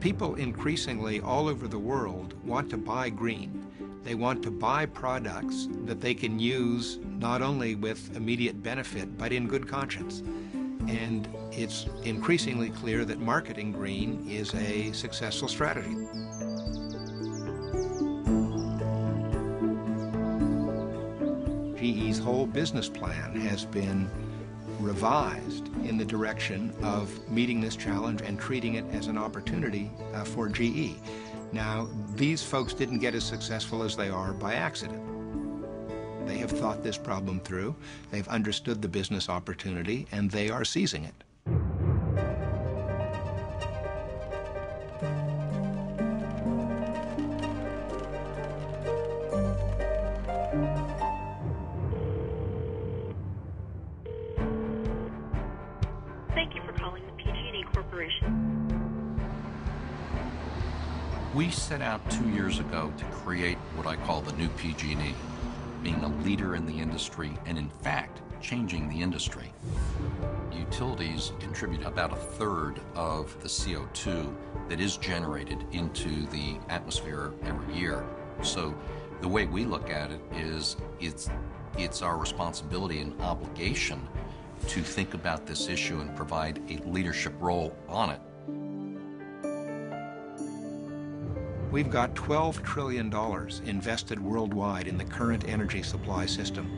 People increasingly all over the world want to buy green. They want to buy products that they can use not only with immediate benefit, but in good conscience. And it's increasingly clear that marketing green is a successful strategy. GE's whole business plan has been revised in the direction of meeting this challenge and treating it as an opportunity for GE. Now, these folks didn't get as successful as they are by accident. They have thought this problem through, they've understood the business opportunity, and they are seizing it. Thank you for calling the PG&E Corporation. We set out 2 years ago to create what I call the new PG&E, being a leader in the industry and, in fact, changing the industry. Utilities contribute about a third of the CO2 that is generated into the atmosphere every year. So the way we look at it is it's our responsibility and obligation to think about this issue and provide a leadership role on it. We've got $12 trillion invested worldwide in the current energy supply system.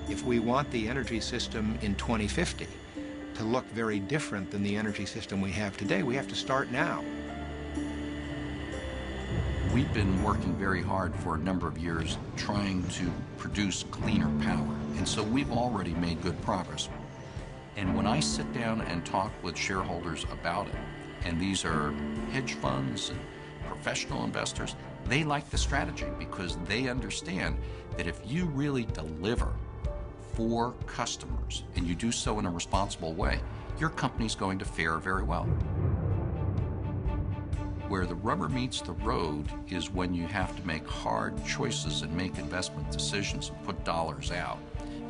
If we want the energy system in 2050 to look very different than the energy system we have today, we have to start now. We've been working very hard for a number of years trying to produce cleaner power, and so we've already made good progress. And when I sit down and talk with shareholders about it, and these are hedge funds and professional investors, they like the strategy because they understand that if you really deliver for customers and you do so in a responsible way, your company's going to fare very well. Where the rubber meets the road is when you have to make hard choices and make investment decisions and put dollars out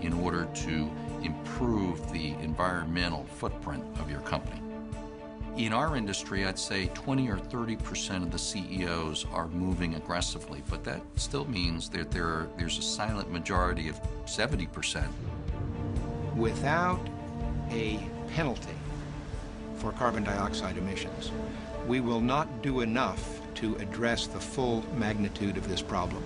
in order to improve the environmental footprint of your company. In our industry, I'd say 20 or 30% of the CEOs are moving aggressively, but that still means that there's a silent majority of 70%. Without a penalty for carbon dioxide emissions, we will not do enough to address the full magnitude of this problem.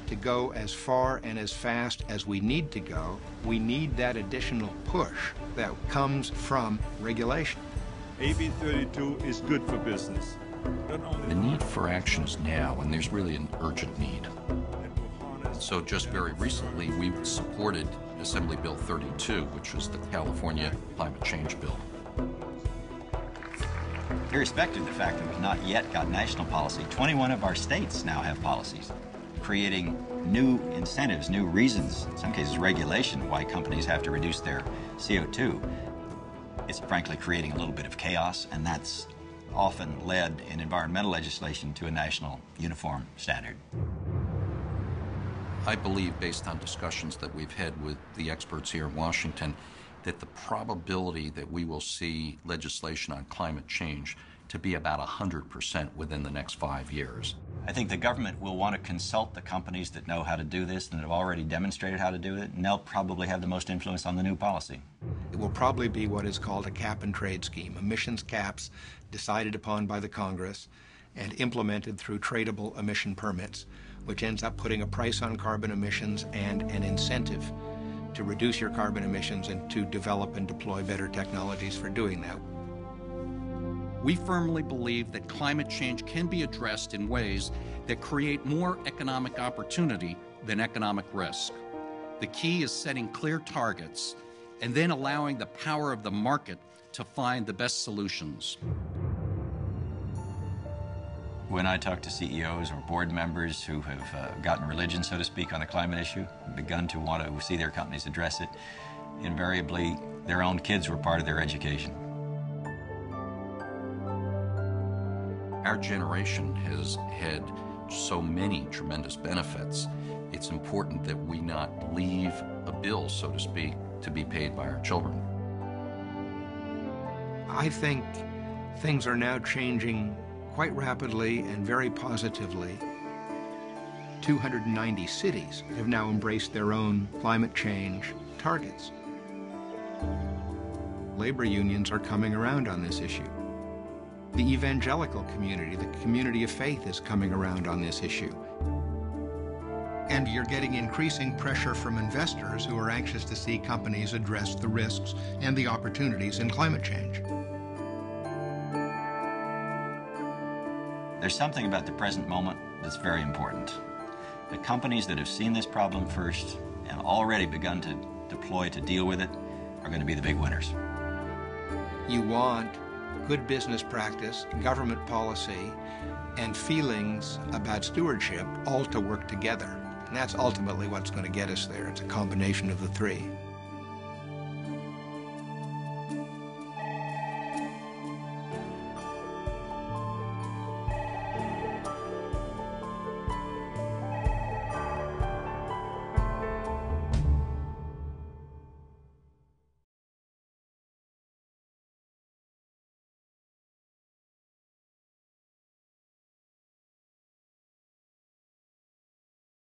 To go as far and as fast as we need to go, we need that additional push that comes from regulation. AB 32 is good for business. The need for action is now, and there's really an urgent need. So just very recently, we supported Assembly Bill 32, which was the California climate change bill. Irrespective of the fact that we've not yet got national policy, 21 of our states now have policies, creating new incentives, new reasons, in some cases regulation, why companies have to reduce their CO2. It's frankly creating a little bit of chaos, and that's often led in environmental legislation to a national uniform standard. I believe, based on discussions that we've had with the experts here in Washington, that the probability that we will see legislation on climate change to be about 100% within the next 5 years. I think the government will want to consult the companies that know how to do this and have already demonstrated how to do it, and they'll probably have the most influence on the new policy. It will probably be what is called a cap-and-trade scheme, emissions caps decided upon by the Congress and implemented through tradable emission permits, which ends up putting a price on carbon emissions and an incentive to reduce your carbon emissions and to develop and deploy better technologies for doing that. We firmly believe that climate change can be addressed in ways that create more economic opportunity than economic risk. The key is setting clear targets and then allowing the power of the market to find the best solutions. When I talk to CEOs or board members who have gotten religion, so to speak, on the climate issue, begun to want to see their companies address it, invariably their own kids were part of their education. Our generation has had so many tremendous benefits. It's important that we not leave a bill, so to speak, to be paid by our children. I think Things are now changing quite rapidly and very positively. 290 cities have now embraced their own climate change targets. Labor unions are coming around on this issue. The evangelical community, the community of faith, is coming around on this issue. And you're getting increasing pressure from investors who are anxious to see companies address the risks and the opportunities in climate change. There's something about the present moment that's very important. The companies that have seen this problem first and already begun to deploy to deal with it are going to be the big winners. You want good business practice, government policy, and feelings about stewardship all to work together. And that's ultimately what's going to get us there. It's a combination of the three.